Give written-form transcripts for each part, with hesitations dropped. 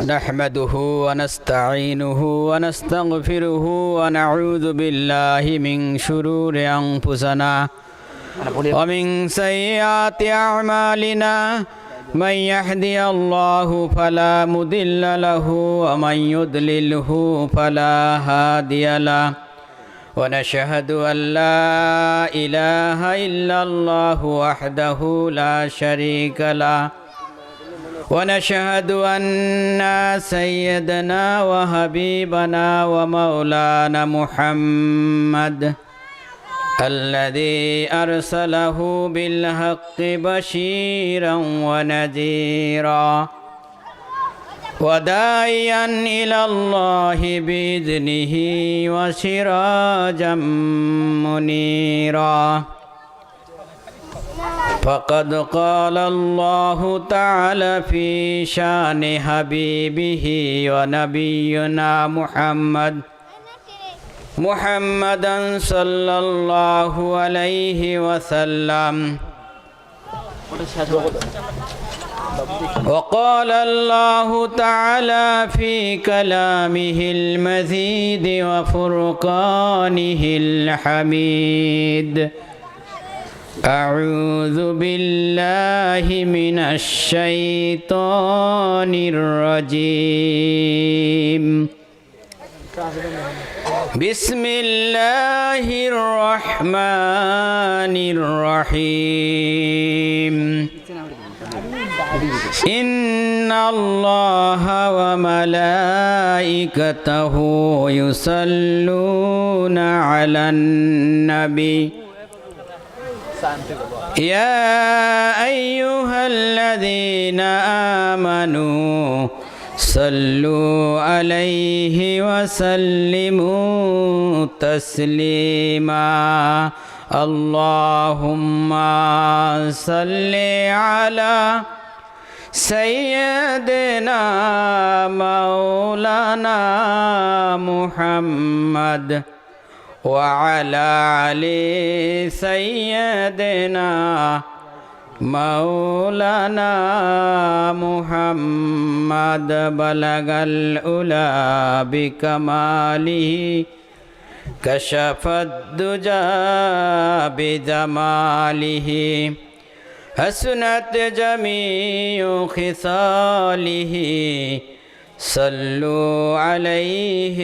نحمده ونستعينه ونستغفره ونعوذ بالله من شرور أنفسنا ومن سيئات أعمالنا من يهدي الله فلا مضل له ومن يضلله فلا هادي له ونشهد أن لا إله إلا الله وحده لا شريك له ونشهد أن سيدنا وحبيبنا ومولانا محمد الذي أرسله بالحق بشيرا ونذيرا وداعيا إلى الله بإذنه وسراجا منيرا فقد قال الله تعالى في شان حبيبه ونبينا محمدا صلى الله عليه وسلم وقال الله تعالى في كلامه المزيد وفرقانه الحميد أعوذ بالله من الشيطان الرجيم بسم الله الرحمن الرحيم إن الله وملائكته يصلون على النبي يا أيها الذين آمنوا صلوا عليه وسلموا تسليما اللهم صل على سيدنا مولانا محمد وعلى آل سيدنا مولانا محمد بلغ العلا بكماله كشف الدجى بجماله حسنت جميع خصاله صلوا عليه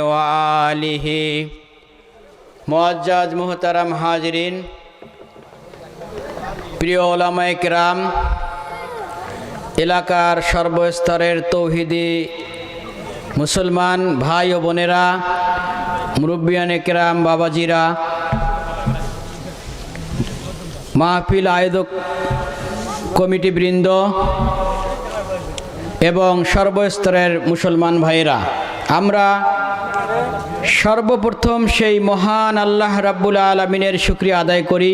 وآله মুআজ্জাজ মুহতারাম হাজিরিন, প্রিয় ওলামায়ে কেরাম, এলাকার সর্বস্তরের তৌহিদি মুসলমান ভাই ও বোনেরা, মুরব্বিয়ানে কেরাম, বাবাজিরা, মাহফিল আয়োজক কমিটিবৃন্দ এবং সর্বস্তরের মুসলমান ভাইয়েরা, আমরা সর্বপ্রথম সেই মহান আল্লাহ রাব্বুল আলামিনের শুকরিয়া আদায় করি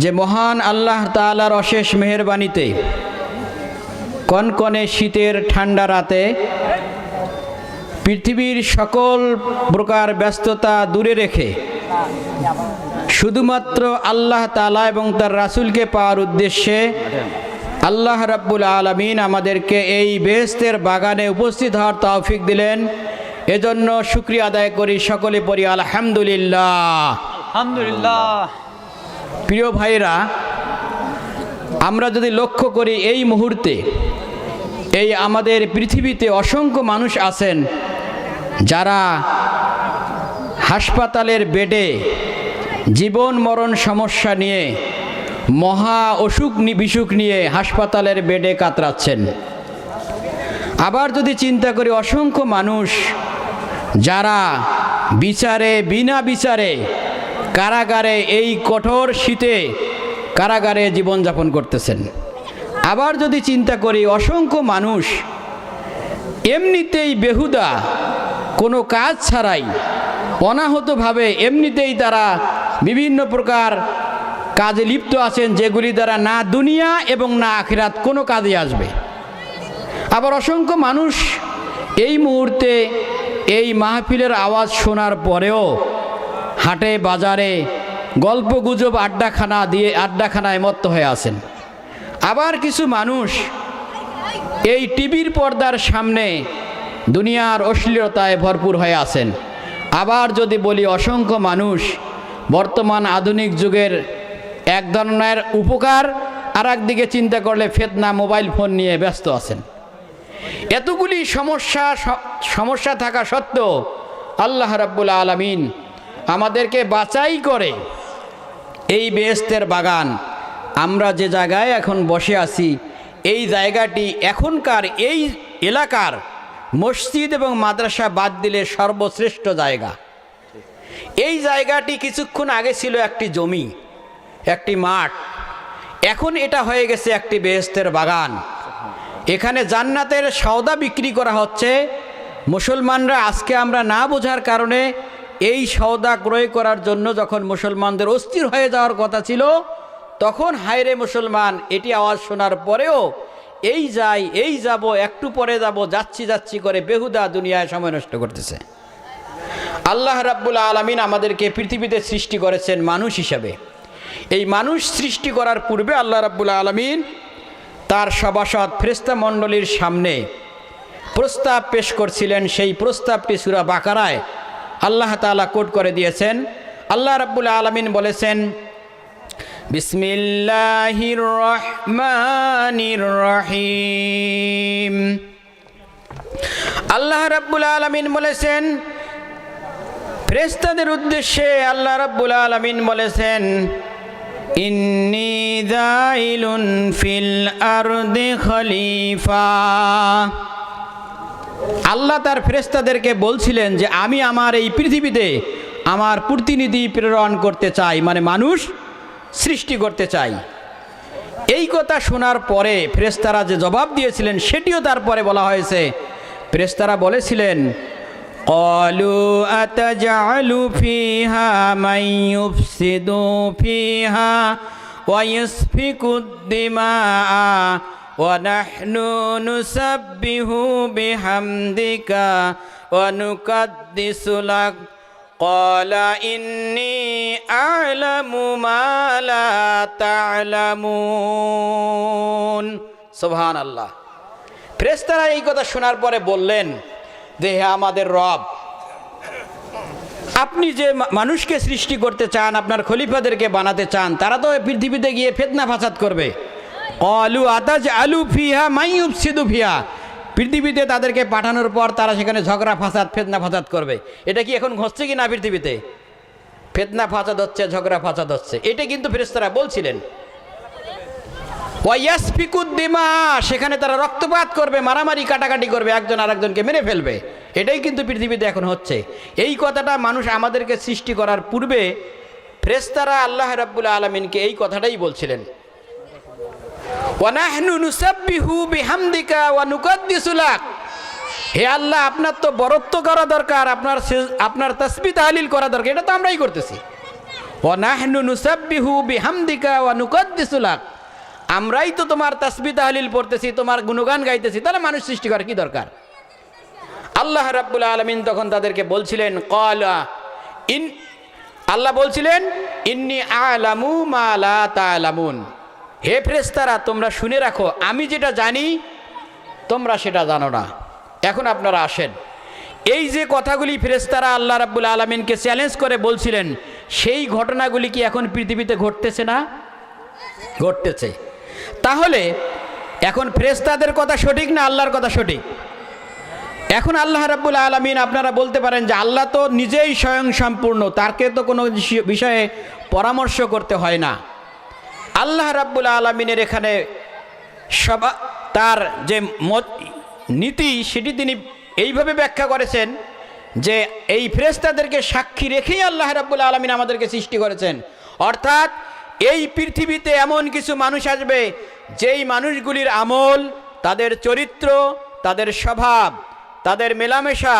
যে মহান আল্লাহ তাআলার অশেষ মেহেরবানিতে কনকনে শীতের ঠান্ডা রাতে পৃথিবীর সকল প্রকার ব্যস্ততা দূরে রেখে শুধুমাত্র আল্লাহ তাআলা এবং তার রাসূলকে পাওয়ার উদ্দেশ্যে আল্লাহ রাব্বুল আলামিন আমাদেরকে এই বেহেশতের বাগানে উপস্থিত হওয়ার তৌফিক দিলেন। এজন্য শুকরিয়া আদায় করি, সকলে পড়ি আলহামদুলিল্লাহ। আলহামদুলিল্লাহ। প্রিয় ভাইরা, আমরা যদি লক্ষ্য করি এই মুহূর্তে এই আমাদের পৃথিবীতে অসংখ্য মানুষ আছেন যারা হাসপাতালের বেডে জীবন মরণ সমস্যা নিয়ে, মহা অসুখ বিসুখ নিয়ে হাসপাতালের বেডে কাতরাচ্ছেন। আবার যদি চিন্তা করি অসংখ্য মানুষ যারা বিচারে বিনা বিচারে কারাগারে, এই কঠোর শীতে কারাগারে জীবনযাপন করতেছেন। আবার যদি চিন্তা করি অসংখ্য মানুষ এমনিতেই বেহুদা কোনো কাজ ছাড়াই অনাহতভাবে এমনিতেই তারা বিভিন্ন প্রকার কাজে লিপ্ত আছেন, যেগুলি দ্বারা না দুনিয়া এবং না আখিরাত কোনো কাজে আসবে। আবার অসংখ্য মানুষ এই মুহূর্তে এই মাহফিলের আওয়াজ শোনার পরেও হাটে বাজারে গল্প গুজব আড্ডাখানায় মত্ত হয়ে আছেন। আবার কিছু মানুষ এই টিভির পর্দার সামনে দুনিয়ার অশ্লীলতায় ভরপুর হয়ে আছেন। আবার যদি বলি অসংখ্য মানুষ বর্তমান আধুনিক যুগের এক ধরনের উপকার, আর একদিকে চিন্তা করলে ফিতনা, মোবাইল ফোন নিয়ে ব্যস্ত আছেন। এতগুলি সমস্যা থাকা সত্ত্বেও আল্লাহ রাব্বুল আলামিন আমাদেরকে বাছাই করে এই বেহেশতের বাগান, আমরা যে জায়গায় এখন বসে আছি, এই জায়গাটি এখনকার এই এলাকার মসজিদ এবং মাদ্রাসা বাদ দিলে সর্বশ্রেষ্ঠ জায়গা। এই জায়গাটি কিছুক্ষণ আগে ছিল একটি জমি, একটি মাঠ, এখন এটা হয়ে গেছে একটি বেহেশতের বাগান। এখানে জান্নাতের সওদা বিক্রি করা হচ্ছে। মুসলমানরা আজকে আমরা না বোঝার কারণে এই সওদা ক্রয় করার জন্য যখন মুসলমানদের অস্থির হয়ে যাওয়ার কথা ছিল, তখন হায়রে মুসলমান এটি আওয়াজ শোনার পরেও এই যাই এই যাব, একটু পরে যাব, যাচ্ছি করে বেহুদা দুনিয়ায় সময় নষ্ট করতেছে। আল্লাহ রাব্বুল আলামিন আমাদেরকে পৃথিবীতে সৃষ্টি করেছেন মানুষ হিসাবে। এই মানুষ সৃষ্টি করার পূর্বে আল্লাহ রাব্বুল আলামিন তার সভাসদ ফেরেশতা মণ্ডলীর সামনে প্রস্তাব পেশ করছিলেন। সেই প্রস্তাবটি সূরা বাকারায় আল্লাহ তাআলা কোট করে দিয়েছেন। আল্লাহ রাব্বুল আলামিন বলেছেন, বিসমিল্লাহির রহমানির রহিম। আল্লাহ রাব্বুল আলামিন বলেছেন ফেরেশতাদের উদ্দেশ্যে, আল্লাহ রাব্বুল আলামিন বলেছেন, ইন্নী যাইলুন ফিল আরদি খলিফা। আল্লাহ তার ফেরেশতাদেরকে বলছিলেন যে আমি আমার এই পৃথিবীতে আমার প্রতিনিধি প্রেরণ করতে চাই, মানে মানুষ সৃষ্টি করতে চাই। এই কথা শোনার পরে ফেরেশতারা যে জবাব দিয়েছিলেন সেটিও তারপরে বলা হয়েছে। ফেরেশতারা বলেছিলেন, ক্বালু আতাজআলু ফিহা মান ইউফসিদু ফিহা ওয়া ইয়াসফিকুদ দিমাআ ওয়া নাহনু নুসাব্বিহু বিহামদিকা ওয়া নুকাদ্দিসু লাক ক্বালা ইন্নী আ'লামু মা লা তা'লামুন। সুবহানাল্লাহ। ফেরেশতারা এই কথা শোনার পরে বললেন যে হে আমাদের রব, আপনি যে মানুষকে সৃষ্টি করতে চান, আপনার খলিফাদেরকে বানাতে চান, তারা তো পৃথিবীতে গিয়ে ফিতনা ফাসাদ করবে। ক্বালু আতাজআলু ফিহা মান ইউফসিদু ফিহা, পৃথিবীতে তাদেরকে পাঠানোর পর তারা সেখানে ঝগড়া ফাসাদ, ফিতনা ফাসাদ করবে। এটা কি এখন হচ্ছে কি না? পৃথিবীতে ফিতনা ফাসাদ হচ্ছে, ঝগড়া ফাসাদ হচ্ছে। এটা কিন্তু ফেরেশতারা বলছিলেন। ওয়া ইয়াসফিকুদ দিমা, সেখানে তারা রক্তপাত করবে, মারামারি কাটাকাটি করবে, একজন আরেকজনকে মেরে ফেলবে। এটাই কিন্তু পৃথিবীতে এখন হচ্ছে। এই কথাটা মানুষ আমাদেরকে সৃষ্টি করার পূর্বে ফেরেশতারা আল্লাহ রাব্বুল আলামিনকে এই কথাটাই বলছিলেন। ওয়া নাহনু নুসাব্বিহু বিহামদিকা ওয়া নুকাদ্দিসু লাক, হে আল্লাহ আপনার তো বরত্ব করা দরকার, আপনার তাসবিহ তাহলিল করা দরকার, এটা তো আমরাই করতেছি। ওয়া নাহনু নুসাব্বিহু বিহামদিকা ওয়া নুকাদ্দিসু লাক, আমরাই তো তোমার তাসবিহ তাহলিল পড়তেছি, তোমার গুণগান গাইতেছি, তাহলে মানুষ সৃষ্টি করার কি দরকার? আল্লাহ রাব্বুল আলামিন তখন তাদেরকে বলছিলেন, আল্লাহ বলছিলেন, ইন্নী আ'লামু মা লা তা'লামুন, হে ফেরেশতারা তোমরা শুনে রাখো, আমি যেটা জানি তোমরা সেটা জানো না। এখন আপনারা আসেন, এই যে কথাগুলি ফেরেশতারা আল্লাহ রাব্বুল আলামিনকে চ্যালেঞ্জ করে বলছিলেন, সেই ঘটনাগুলি কি এখন পৃথিবীতে ঘটতেছে না? ঘটতেছে। তাহলে এখন ফেরেশতাদের কথা সঠিক না আল্লাহর কথা সঠিক? এখন আল্লাহ রাব্বুল আলামিন, আপনারা বলতে পারেন যে আল্লাহ তো নিজেই স্বয়ং সম্পূর্ণ, তাকে তো কোনো বিষয়ে পরামর্শ করতে হয় না। আল্লাহ রাব্বুল আলামিনের এখানে তার যে নীতি সেটি তিনি এইভাবে ব্যাখ্যা করেছেন যে এই ফেরেশতাদেরকে সাক্ষী রেখেই আল্লাহ রাব্বুল আলামিন আমাদেরকে সৃষ্টি করেছেন। অর্থাৎ এই পৃথিবীতে এমন কিছু মানুষ আসবে যেই মানুষগুলির আমল, তাদের চরিত্র, তাদের স্বভাব, তাদের মেলামেশা,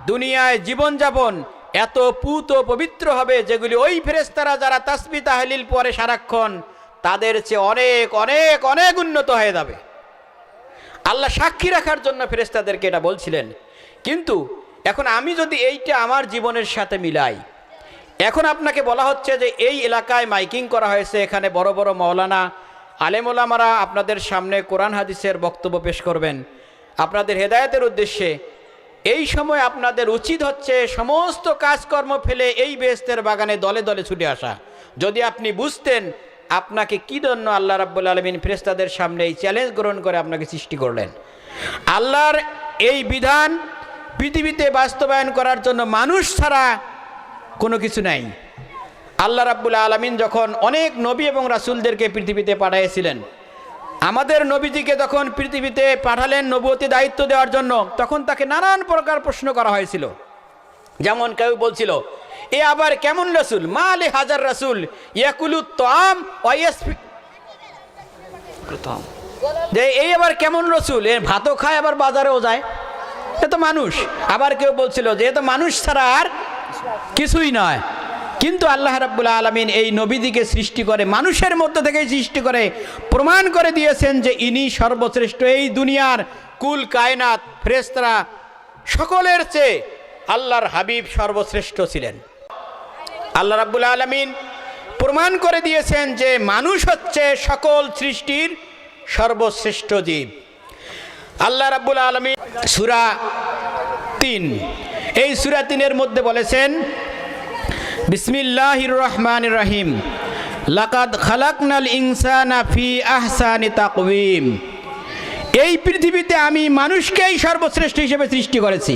দুনিয়ায় জীবনযাপন এত পুত পবিত্র হবে যেগুলি ওই ফেরেশতারা যারা তাসবিহ তাহলিল পড়ে সারাক্ষণ তাদের চেয়ে অনেক অনেক অনেক উন্নত হয়ে যাবে। আল্লাহ সাক্ষী রাখার জন্য ফেরেশতাদেরকে এটা বলছিলেন। কিন্তু এখন আমি যদি এইটা আমার জীবনের সাথে মিলাই, এখন আপনাকে বলা হচ্ছে যে এই এলাকায় মাইকিং করা হয়েছে, এখানে বড় বড় মাওলানা আলেম ওলামারা আপনাদের সামনে কোরআন হাদিসের বক্তব্য পেশ করবেন আপনাদের হেদায়েতের উদ্দেশ্যে। এই সময় আপনাদের উচিত হচ্ছে সমস্ত কাজকর্ম ফেলে এই বেহেশতের বাগানে দলে দলে ছুটে আসা। যদি আপনি বুঝতেন আপনাকে কী জন্য আল্লাহ রাব্বুল আলামিন ফেরেশতাদের সামনে এই চ্যালেঞ্জ গ্রহণ করে আপনাকে সৃষ্টি করলেন। আল্লাহর এই বিধান পৃথিবীতে বাস্তবায়ন করার জন্য মানুষ ছাড়া কোনো কিছু নাই। আল্লাহ রাব্বুল আলামিন যখন অনেক নবী এবং রাসূলদেরকে পৃথিবীতে পাঠিয়েছিলেন, আমাদের নবীজিকে যখন পৃথিবীতে পাঠালেন নবুয়তি দায়িত্ব দেওয়ার জন্য, তখন তাকে নানান প্রকার প্রশ্ন করা হয়েছিল। যেমন কেউ বলছিল, এ আবার কেমন রাসূল, মা আলি হাজার রাসূল ইয়াকুলুত তাআম ওয়া ইয়াসফি, যে এই আবার কেমন রাসূল, এ ভাতও খায় আবার বাজারেও যায়, এ তো মানুষ। আবার কেউ বলছিল যে এ তো মানুষ ছাড়া আর কিছুই নয়। কিন্তু আল্লাহ রাব্বুল আলামিন এই নবীদিকে সৃষ্টি করে মানুষের মধ্য থেকেই সৃষ্টি করে প্রমাণ করে দিয়েছেন যে ইনি সর্বশ্রেষ্ঠ। এই দুনিয়ার কুল কায়নাত ফেরেশতারা সকলের চেয়ে আল্লাহর হাবিব সর্বশ্রেষ্ঠ ছিলেন। আল্লাহ রাব্বুল আলামিন প্রমাণ করে দিয়েছেন যে মানুষ হচ্ছে সকল সৃষ্টির সর্বশ্রেষ্ঠ জীব। আল্লাহ রাব্বুল আলামিন সূরা ৩, এই সূরা ৩-এর মধ্যে বলেছেন, বিসমিল্লাহির রহমানির রহিম, লাকাদ খালাকনাল ইনসানা ফি আহসানি তাকওয়িম। এই পৃথিবীতে আমি মানুষকেই সর্বশ্রেষ্ঠ হিসেবে সৃষ্টি করেছি।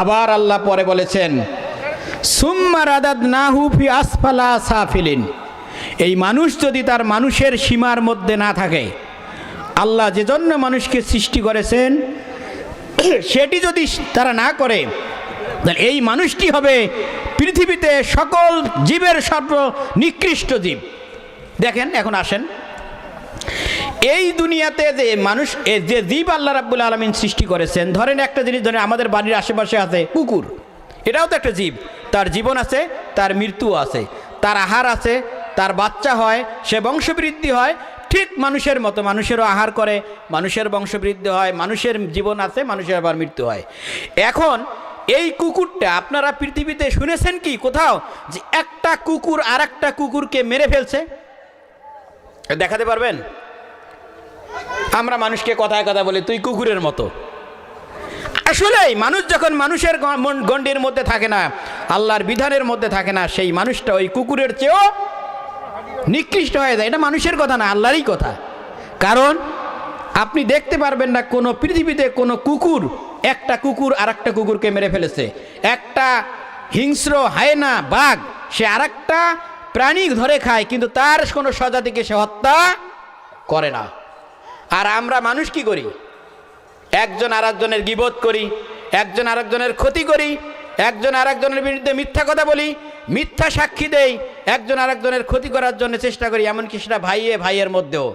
আবার আল্লাহ পরে বলেছেন, সুম্মা রাদাদনাহু ফি আসফালা সাফিলিন। এই মানুষ যদি তার মানুষের সীমার মধ্যে না থাকে, আল্লাহ যে জন্য মানুষকে সৃষ্টি করেছেন সেটি যদি তারা না করে, তাহলে এই মানুষটি হবে পৃথিবীতে সকল জীবের সর্বনিকৃষ্ট জীব। দেখেন, এখন আসেন, এই দুনিয়াতে যে মানুষ, যে জীব আল্লাহ রাব্বুল আলামিন সৃষ্টি করেছেন, ধরেন একটা জিনিস, ধরেন আমাদের বাড়ির আশেপাশে আছে কুকুর, এটাও তো একটা জীব। তার জীবন আছে, তার মৃত্যু আছে, তার আহার আছে, তার বাচ্চা হয়, সে বংশবৃদ্ধি হয়। ঠিক মানুষের মতো, মানুষেরও আহার করে, মানুষের বংশবৃদ্ধি হয়, মানুষের জীবন আছে, মানুষের আবার মৃত্যু হয়। এখন এই কুকুরটা আপনারা পৃথিবীতে শুনেছেন কি কোথাও যে একটা কুকুর আর একটা কুকুরকে মেরে ফেলছে? দেখাতে পারবেন? আমরা মানুষকে কথায় কথা বলি তুই কুকুরের মতো। আসলেই মানুষ যখন মানুষের গণ্ডির মধ্যে থাকে না, আল্লাহর বিধানের মধ্যে থাকে না, সেই মানুষটা ওই কুকুরের চেয়েও নিকৃষ্ট হয়ে যায়। এটা মানুষের কথা না, আল্লাহরই কথা। কারণ আপনি দেখতে পারবেন না কোনো পৃথিবীতে কোনো কুকুর, একটা কুকুর আর একটা কুকুরকে মেরে ফেলেছে। একটা হিংস্র হায়না বাঘ, সে আর একটা প্রাণী ধরে খায়, কিন্তু তার কোনো স্বজাতিকে সে হত্যা করে না। আর আমরা মানুষ কি করি? একজন আর একজনের গীবত করি, একজন আর একজনের ক্ষতি করি, একজন আর একজনের বিরুদ্ধে মিথ্যা কথা বলি, মিথ্যা সাক্ষী দেই, একজন আর একজনের ক্ষতি করার জন্য চেষ্টা করি, এমনকি সেটা ভাইয়ে ভাইয়ের মধ্যেও।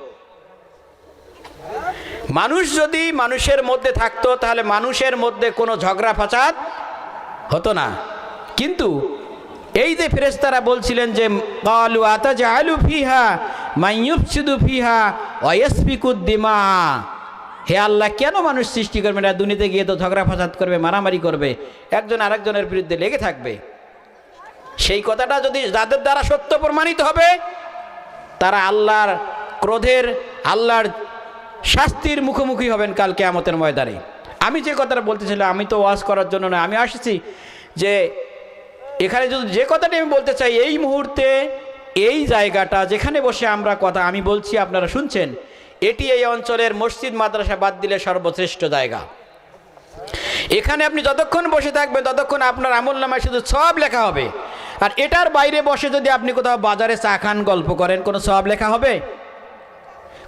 মানুষ যদি মানুষের মধ্যে থাকতো তাহলে মানুষের মধ্যে কোনো ঝগড়া ফাসাদ হতো না। কিন্তু এই যে ফেরেশতারা বলছিলেন যে ক্বালু আতাজআলু ফিহা মান ইউফসিদু ফিহা ওয়া ইয়াসফিকুদ দিমা, হে আল্লাহ কেন মানুষ সৃষ্টি করবেন? না দুনিয়াতে গিয়ে তো ঝগড়া ফাসাদ করবে, মারামারি করবে, একজন আরেকজনের বিরুদ্ধে লেগে থাকবে। সেই কথাটা যদি যাদের দ্বারা সত্য প্রমাণিত হবে, তারা আল্লাহর ক্রোধের, আল্লাহর শাস্তির মুখোমুখি হবেন কাল কিয়ামতের ময়দানে। আমি যে কথাটা বলতেছিলাম, আমি তো ওয়াজ করার জন্য না, আমি আসছি যে এখানে যদি যে কথাটি আমি বলতে চাই, এই মুহূর্তে এই জায়গাটা যেখানে বসে আমরা কথা আমি বলছি, আপনারা শুনছেন, এটি এই অঞ্চলের মসজিদ মাদ্রাসা বাদ দিলে সর্বশ্রেষ্ঠ জায়গা। এখানে আপনি যতক্ষণ বসে থাকবেন ততক্ষণ আপনার আমলনামায় শুধু সওয়াব লেখা হবে। আর এটার বাইরে বসে যদি আপনি কোথাও বাজারে চা খান, গল্প করেন, কোনো সওয়াব লেখা হবে?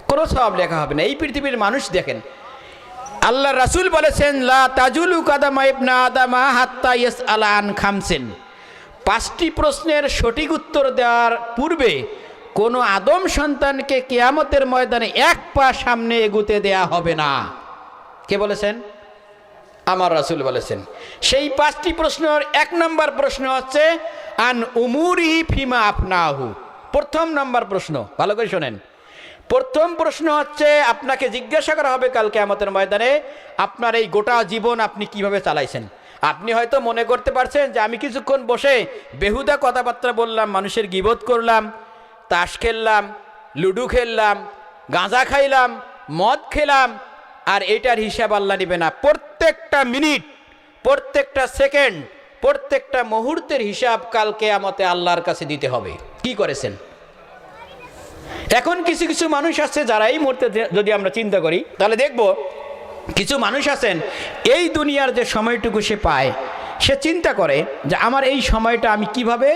কোনো সওয়াব লেখা হবে না। এই পৃথিবীর মানুষ দেখেন, আল্লাহ রাসূল বলেছেন, লা তাজুলু কাদামা ইবনা আদামা হাত্তা ইয়াসআলা আন খামসিন। 5টি প্রশ্নের সঠিক উত্তর দেওয়ার পূর্বে কোনো আদম সন্তানকে কিয়ামতের ময়দানে এক পা সামনে এগুতে দেয়া হবে না। কে বলেছেন? আমার রাসূল বলেছেন। সেই 5টি প্রশ্নের 1 নম্বর প্রশ্ন হচ্ছে আন উমুরিহি ফিমা আপনাহু। প্রথম নম্বর প্রশ্ন, ভালো করে শোনেন। প্রথম প্রশ্ন হচ্ছে আপনাকে জিজ্ঞাসা করা হবে কাল কিয়ামতের ময়দানে, আপনার এই গোটা জীবন আপনি কিভাবে চালাইছেন। আপনি হয়তো মনে করতে পারছেন যে আমি কিছুক্ষণ বসে বেহুদা কথাবার্তা বললাম, মানুষের গীবত করলাম, তাস খেললাম, লুডু খেললাম, গাঁজা খাইলাম, মদ খেলাম, আর এটার হিসাব আল্লাহ নেবে না। প্রত্যেকটা মিনিট, প্রত্যেকটা সেকেন্ড, প্রত্যেকটা মুহূর্তের হিসাব কাল কিয়ামতে আল্লাহর কাছে দিতে হবে। কি করেছেন? এখন কিছু কিছু মানুষ আছে যারা এই মুহূর্তে যদি আমরা চিন্তা করি তাহলে দেখব কিছু মানুষ আছেন এই দুনিয়ার যে সময়টুকু সে পায় সে চিন্তা করে যে আমার এই সময়টা আমি কিভাবে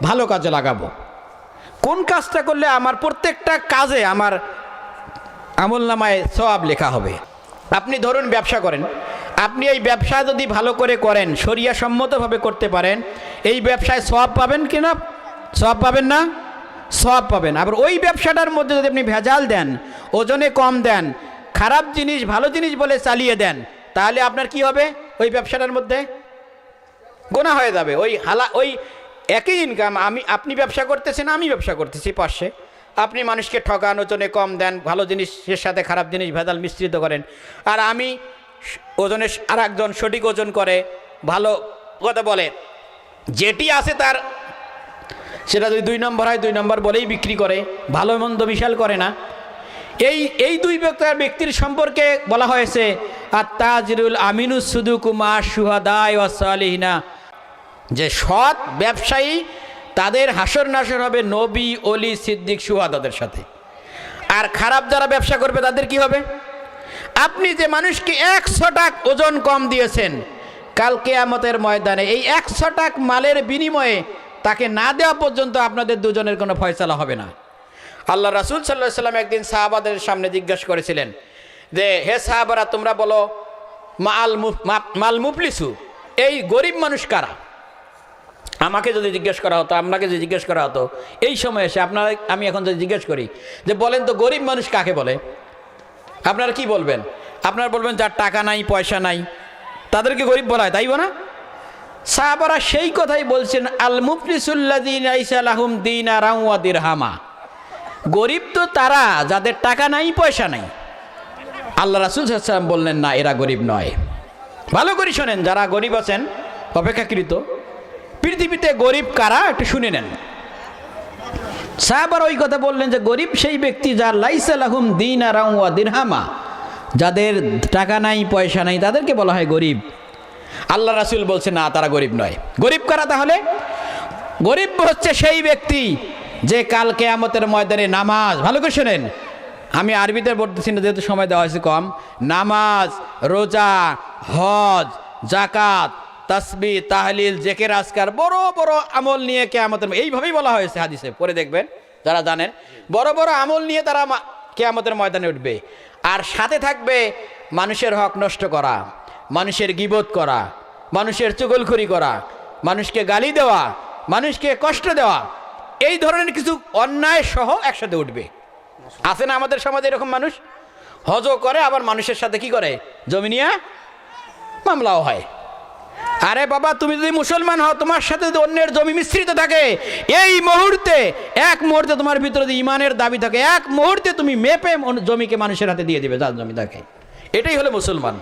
ভালো কাজে লাগাবো, কোন কাজটা করলে আমার প্রত্যেকটা কাজে আমার আমলনামায় সওয়াব লেখা হবে। আপনি ধরুন ব্যবসা করেন, আপনি এই ব্যবসা যদি ভালো করে করেন, শরিয়া সম্মতভাবে করতে পারেন, এই ব্যবসায় সওয়াব পাবেন কি না? সওয়াব পাবেন না? সওয়াব পাবেন। আবার ওই ব্যবসাটার মধ্যে যদি আপনি ভেজাল দেন, ওজনে কম দেন, খারাপ জিনিস ভালো জিনিস বলে চালিয়ে দেন, তাহলে আপনার কি হবে? ওই ব্যবসাটার মধ্যে গোনা হয়ে যাবে। ওই একই ইনকাম, আপনি ব্যবসা করতেছেন, আমি ব্যবসা করতেছি পাশে, আপনি মানুষকে ঠকান, ওজনে কম দেন, ভালো জিনিসের সাথে খারাপ জিনিস ভেজাল মিশ্রিত করেন, আর আমি ওজনে আর একজন সঠিক ওজন করে ভালো কথা বলে, যেটি আছে তার সেটা যদি 2 নম্বর হয় 2 নম্বর বলেই বিক্রি করে, ভালো মন্দ বিশাল করে না। এই দুই ব্যক্তির সম্পর্কে বলা হয়েছে আত-তাজিরুল আমিনুস সুদুকু মা শুহাদাই ওয়াস সালিহিনা, যে সৎ ব্যবসায়ী তাদের হাসর নাসর হবে নবী, ওলি, সিদ্দিক, শুহাদাদের সাথে। আর খারাপ যারা ব্যবসা করবে তাদের কি হবে? আপনি যে মানুষকে 100 টাকা ওজন কম দিয়েছেন, কাল কিয়ামতের ময়দানে এই 100 টাকা মালের বিনিময়ে তাকে না দেওয়া পর্যন্ত আপনাদের দুজনের কোনো ফয়সালা হবে না। আল্লাহ রাসূল সাল্লাল্লাহু আলাইহি সাল্লাম একদিন সাহাবাদের সামনে জিজ্ঞাসা করেছিলেন যে হে সাহাবারা, তোমরা বলো মাল মুফলিসু, এই গরিব মানুষ কারা? আমাকে যদি জিজ্ঞেস করা হতো, আপনাকে যদি জিজ্ঞেস করা হতো এই সময় এসে, আমি এখন যদি জিজ্ঞেস করি যে বলেন তো গরিব মানুষ কাকে বলে, আপনারা কি বলবেন? আপনারা বলবেন যার টাকা নাই, পয়সা নাই, তাদেরকে গরিব বলা হয়, তাই না? সাহাবারা সেই কথাই বলছেন, আল মুফলিসুল্লাযীনা লাইসা লাহুম দিনারাও ওয়া দিরহামা, গরিব তো তারা যাদের টাকা নাই, পয়সা নাই। আল্লাহ রাসূল সাল্লাল্লাহু আলাইহি ওয়াসাল্লাম বললেন না, এরা গরিব নয়। ভালো করে শোনেন, যারা গরিব আছেন অপেক্ষাকৃত, পৃথিবীতে গরিব কারা একটু শুনে নেন। সাহাবারা ওই কথা বললেন যে গরিব সেই ব্যক্তি যার লাইসা লাহুম দিনারাও ওয়া দিরহামা, যাদের টাকা নাই, পয়সা নাই, তাদেরকে বলা হয় গরিব। আল্লাহ রাসূল বলছে না, তারা গরিব নয়। গরিব কারা তাহলে? গরিব হচ্ছে সেই ব্যক্তি যে কাল কিয়ামতের ময়দানে নামাজ, ভালো করে শোনেন, আমি আরবিতে বলতেছি না যেহেতু সময় দেওয়া হয়েছে কম, নামাজ, রোজা, হজ, যাকাত, তাসবিহ, তাহলিল, জিকির, আজকার, বড় বড় আমল নিয়ে কিয়ামতের, এইভাবেই বলা হয়েছে হাদিসে, পরে দেখবেন যারা জানেন, বড় বড় আমল নিয়ে তারা কিয়ামতের ময়দানে উঠবে। আর সাথে থাকবে মানুষের হক নষ্ট করা, মানুষের গীবত করা, মানুষের চুগলখড়ি করা, মানুষকে গালি দেওয়া, মানুষকে কষ্ট দেওয়া, এই ধরনের কিছু অন্যায় সহ একসাথে উঠবে। আছে না আমাদের সমাজে এরকম মানুষ? হজও করে, আবার মানুষের সাথে কি করে, জমি নিয়ে মামলাও হয়। আরে বাবা, তুমি যদি মুসলমান হও, তোমার সাথে যদি অন্যের জমি মিশ্রিত থাকে, এই মুহূর্তে, এক মুহূর্তে তোমার ভিতরে যদি ইমানের দাবি থাকে, এক মুহূর্তে তুমি মেপে জমিকে মানুষের হাতে দিয়ে দিবে, যার জমি থাকে। এটাই হলো মুসলমান।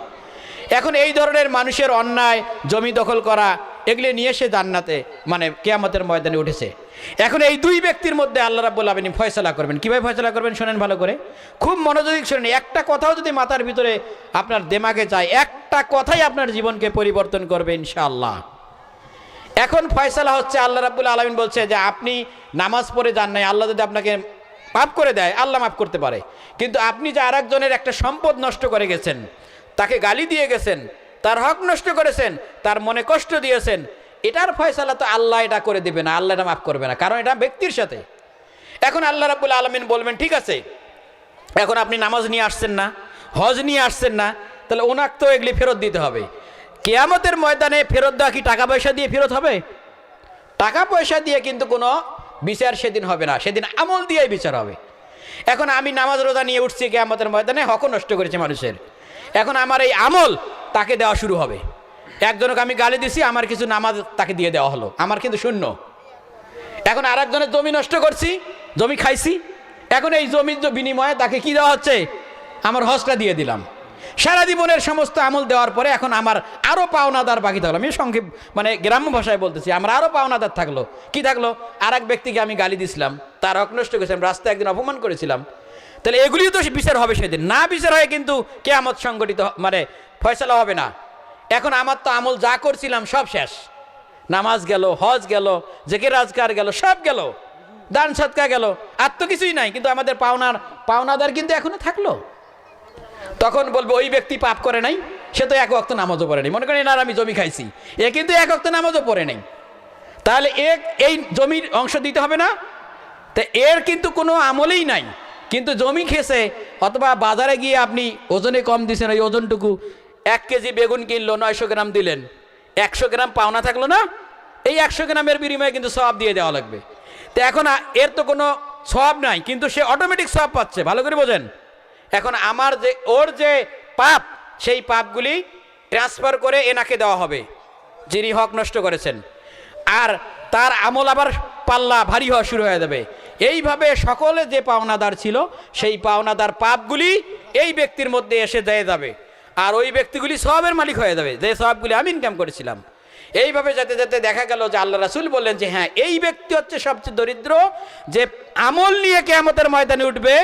এখন এই ধরনের মানুষের অন্যায়, জমি দখল করা, এগুলি নিয়ে সে জান্নাতে, মানে কিয়ামতের ময়দানে উঠেছে। এখন এই দুই ব্যক্তির মধ্যে আল্লাহ রাব্বুল আলামিন ফয়সালা করবেন। কিভাবে ফয়সালা করবেন শোনেন ভালো করে, খুব মনোযোগী শোনেন। একটা কথাও যদি মাথার ভিতরে আপনার দেমাগে যায়, একটা কথাই আপনার জীবনকে পরিবর্তন করবে ইনশাআল্লাহ। এখন ফয়সালা হচ্ছে, আল্লাহ রাব্বুল আলামিন বলছে যে আপনি নামাজ পড়ে যান নাই, আল্লাহ যদি আপনাকে মাফ করে দেয়, আল্লাহ মাফ করতে পারে, কিন্তু আপনি যে আরেকজনের একটা সম্পদ নষ্ট করে গেছেন, তাকে গালি দিয়ে গেছেন, তার হক নষ্ট করেছেন, তার মনে কষ্ট দিয়েছেন, এটার ফয়সালা তো আল্লাহ এটা করে দিবে না, আল্লাহ এটা মাফ করবে না, কারণ এটা ব্যক্তির সাথে। এখন আল্লাহ রাব্বুল আলামিন বলবেন ঠিক আছে, এখন আপনি নামাজ নিয়ে আসছেন না, হজ নিয়ে আসছেন না, তাহলে ওনাকে তো এগুলি ফেরত দিতে হবে। কিয়ামতের ময়দানে ফেরত দেওয়া কি টাকা পয়সা দিয়ে ফেরত হবে? টাকা পয়সা দিয়ে কিন্তু কোনো বিচার সেদিন হবে না, সেদিন আমল দিয়েই বিচার হবে। এখন আমি নামাজ রোজা নিয়ে উঠছি কিয়ামতের ময়দানে, হক নষ্ট করেছি মানুষের, এখন আমার এই আমল তাকে দেওয়া শুরু হবে। একজনকে আমি গালি দিছি, আমার কিছু নামাজ তাকে দিয়ে দেওয়া হলো, আমার কিন্তু শূন্য। এখন আর একজনের জমি নষ্ট করছি, জমি খাইছি, এখন এই জমির বিনিময়ে তাকে কি দেওয়া হচ্ছে, আমার হজটা দিয়ে দিলাম। সারা জীবনের সমস্ত আমল দেওয়ার পরে এখন আমার আরও পাওনাদার বাকি থাকলো। আমি সংক্ষেপ মানে গ্রাম্য ভাষায় বলতেছি, আমার আরও পাওনাদার থাকলো। কি থাকলো? আর এক ব্যক্তিকে আমি গালি দিছিলাম, তার হক নষ্ট করেছিলাম, রাস্তায় একদিন অপমান করেছিলাম। তাহলে এগুলিও তো বিচার হবে সেদিন। না বিচার হয়ে কিন্তু কিয়ামত সংগঠিত মানে ফয়সালা হবে না। এখন আমার তো আমল যা করছিলাম সব শেষ, নামাজ গেল, হজ গেল, জিকির আজকার গেল, সব গেল, দান সদকা গেল, আর তো কিছুই নাই। কিন্তু আমাদের পাওনাদার কিন্তু এখনো থাকলো। তখন বলবো ওই ব্যক্তি পাপ করে নাই, সে তো এক ওয়াক্ত নামাজও পড়ে নাই। মনে করেন আর আমি জমি খাইছি, এ কিন্তু এক ওয়াক্ত নামাজও পড়ে নাই, তাহলে এই জমির অংশ দিতে হবে না? তা এর কিন্তু কোনো আমলেই নাই, কিন্তু জমি খেয়েছে। অথবা বাজারে গিয়ে আপনি ওজনে কম দিয়েছেন, ওই ওজনটুকু 1 কেজি বেগুন কিনলো, 900 গ্রাম দিলেন, 100 গ্রাম পাওনা থাকলো না? এই 100 গ্রামের বিনিময়ে কিন্তু সওয়াব দিয়ে দেওয়া লাগবে। তো এখন এর তো কোনো সওয়াব নাই, কিন্তু সে অটোমেটিক সওয়াব পাচ্ছে। ভালো করে বোঝেন। এখন আমার যে ওর যে পাপ, সেই পাপগুলি ট্রান্সফার করে এনাকে দেওয়া হবে যিনি হক নষ্ট করেছেন, আর তার আমল আবার পাল্লা ভারী হওয়া শুরু হয়ে যাবে। এইভাবে সকলে যে পাওনাদার ছিল সেই পাওনাদার পাপগুলি এই ব্যক্তির মধ্যে এসে দিয়ে যাবে, আর ওই ব্যক্তিগুলি সওয়াবের মালিক হয়ে যাবে, যে সওয়াবগুলি আমি ইনকাম করেছিলাম। এইভাবে যেতে যেতে দেখা গেল যে আল্লাহ রাসূল বললেন যে হ্যাঁ, এই ব্যক্তি হচ্ছে সবচেয়ে দরিদ্র, যে আমল নিয়ে কিয়ামতের ময়দানে উঠবে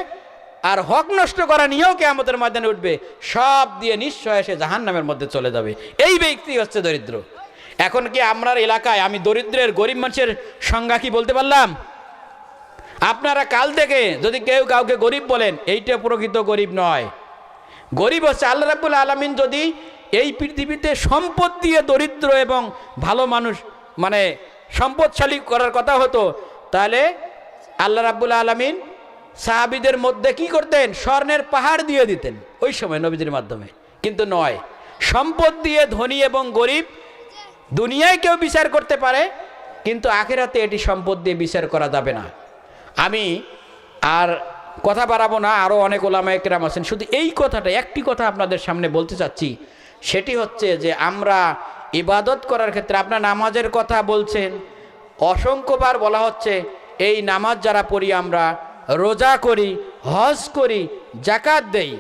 আর হক নষ্ট করা নিয়েও কিয়ামতের ময়দানে উঠবে, সব দিয়ে নিশ্চয় সে জাহান্নামের মধ্যে চলে যাবে। এই ব্যক্তি হচ্ছে দরিদ্র। এখন কি আপনার এলাকায় আমি দরিদ্রের গরিব মানুষের সংজ্ঞা কি বলতে পারলাম? আপনারা কাল থেকে যদি কেউ কাউকে গরিব বলেন, এইটা প্রকৃত গরিব নয়। গরিব হচ্ছে আল্লাহ রাব্বুল আলামিন যদি এই পৃথিবীতে সম্পদ দিয়ে দরিদ্র এবং ভালো মানুষ মানে সম্পদশালী করার কথা হতো, তাহলে আল্লাহ রাব্বুল আলামিন সাহাবীদের মধ্যে কি করতেন? স্বর্ণের পাহাড় দিয়ে দিতেন ওই সময় নবীদের মাধ্যমে। কিন্তু নয়, সম্পদ দিয়ে ধনী এবং গরিব দুনিয়ায় কেউ বিচার করতে পারে, কিন্তু আখিরাতে এটি সম্পদ দিয়ে বিচার করা যাবে না। আমি আর কথা বাড়াবো না, আরও অনেক ওলামায়ে কেরাম আছেন। শুধু এই কথাটা, একটি কথা আপনাদের সামনে বলতে চাচ্ছি, সেটি হচ্ছে যে আমরা ইবাদত করার ক্ষেত্রে, আপনার নামাজের কথা বলছেন, অসংখ্যবার বলা হচ্ছে এই নামাজ যারা পড়ি, আমরা রোজা করি, হজ করি, যাকাত দেই,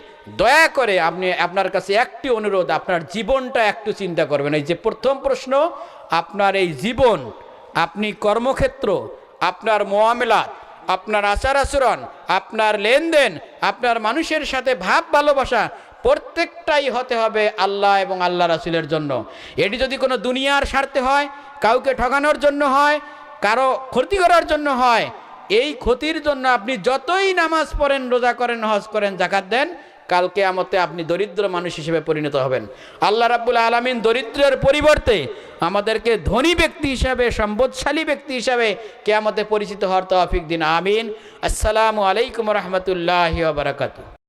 দয়া করে আপনি আপনার কাছে একটি অনুরোধ, আপনার জীবনটা একটু চিন্তা করবেন। এই যে প্রথম প্রশ্ন, আপনার এই জীবন, আপনি কর্মক্ষেত্র, আপনার মুআমালাত, আপনার আচার আচরণ, আপনার লেনদেন, আপনার মানুষের সাথে ভাব ভালোবাসা, প্রত্যেকটাই হতে হবে আল্লাহ এবং আল্লাহ রাসূলের জন্য। এটি যদি কোনো দুনিয়ার স্বার্থে হয়, কাউকে ঠকানোর জন্য হয়, কারো ক্ষতি করার জন্য হয়, এই ক্ষতির জন্য আপনি যতই নামাজ পড়েন, রোজা করেন, হজ করেন, যাকাত দেন, কাল কিয়ামতে আপনি দরিদ্র মানুষ হিসেবে পরিণত হবেন। আল্লাহ রাব্বুল আলামিন দরিদ্রের পরিবর্তে আমাদেরকে ধনী ব্যক্তি হিসাবে, সম্পদশালী ব্যক্তি হিসাবে কিয়ামতে পরিচিত হওয়ার তৌফিক দিন। আমিন। আসসালামু আলাইকুম ওয়া রাহমাতুল্লাহি ওয়া বারাকাতুহু।